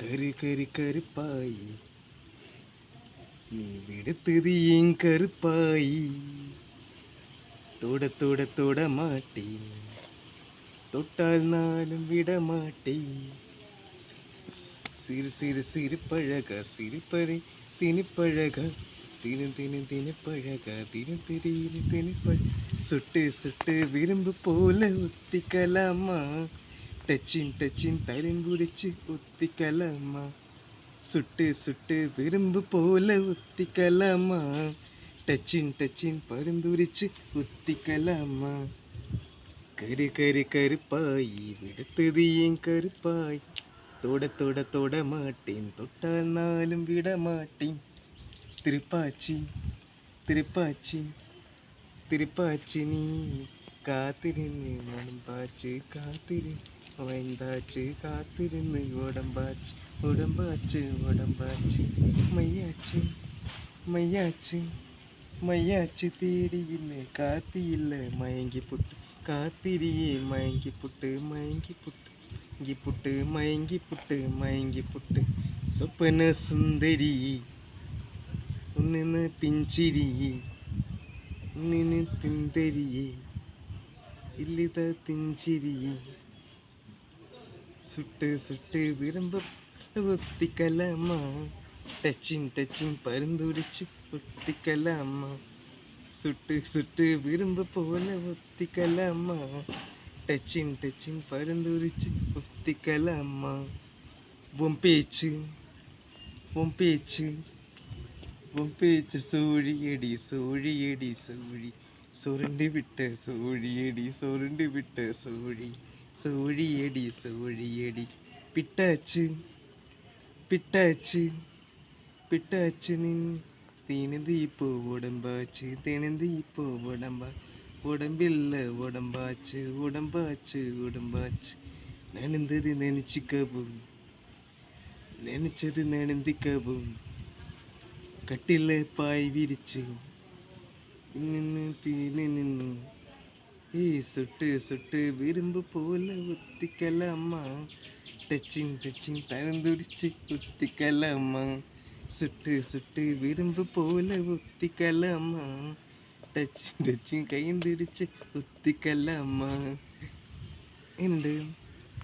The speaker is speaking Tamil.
கரு கரு கருப்பாயி நீ விடுத்தது ஏன் கருப்பாயி தொட தொட தொட மாட்டேன் தொட்டால் நானும் விட மாட்டேன் சிறு சிறு சிறு பழக சிரிப்பறை திணிப்பழக தினு தினு திணிப்பழக தினு திடீர்னு திணிப்பழ சுட்டு சுட்டு விரும்பு போல ஒத்திக்கலாமா டச்சின் டச்சின் தரும்புடிச்சு ஒத்திக்கலாமா சுட்டு சுட்டு விரும்பு போல ஒத்திக்கலாமா டச்சின் டச்சின் பருந்துரிச்சு ஒத்திக்கலாமா கரு கரு கருப்பாயி விடுத்தது ஏன் கருப்பாய் தொட தொட தொட மாட்டேன் தொட்டால் நாளும் விட மாட்டேன் திருப்பாச்சி திருப்பாச்சி திருப்பாச்சி நீ காத்திருந்து உடம்பாச்சு காத்திரு வந்தாச்சு காத்திருந்து உடம்பாச்சு உடம்பாச்சு உடம்பாச்சு மையாச்சு மையாச்சு மையாச்சு தேடி இல்லை காத்தி இல்லை மயங்கி புட்டு காத்திரியே மயங்கி புட்டு மயங்கி புட்டு மயங்கி புட்டு மயங்கி புட்டு மயங்கி புட்டு சொப்பன சுந்தரி உன்னு ಪಿಂಚಿರಿಯೇ ನಿನ್ನ ತಿಂದರಿಯೇ ಇಲ್ಲಿದ ತಿಂಚಿರಿಯೇ சுட்டு சுட்டு விரும்ப ஒத்திக்கலாமா டச்சின் டச்சின் பருந்துடிச்சு ஒத்திக்கலாமா சுட்டு சுட்டு விரும்ப போல ஒத்திக்கலாமா டச்சின் டச்சின் பருந்துடிச்சு ஒத்திக்கலாமா உன் பேச்சு உன் பேச்சு உன் பேச்சு சோழியடி சோழியடி சோழி சுருண்டு விட்ட சோழியடி சுருண்டு விட்ட சோழி சோழியடி சோழியடி பிட்டாச்சு பிட்டாச்சு பிட்டாச்சு நின் திணிந்து இப்போ உடம்பாச்சு திணிந்து இப்போ உடம்பில்ல உடம்பாச்சு உடம்பாச்சு உடம்பாச்சு நனைந்தது நினைச்சிக்கவும் நினைச்சது நனைந்திக்கவும் கட்டில பாய் விரிச்சு நின்று சுட்டு சுட்டு விரும்பு போல ஒத்திக்கலாமா டச்சின் டச்சின் தரந்துடிச்சு ஒத்திக்கலாமா சுட்டு சுட்டு விரும்பு போல ஒத்திக்கலாமா டச்சின் டச்சின் கைந்துடிச்சு ஒத்திக்கலாமா என்று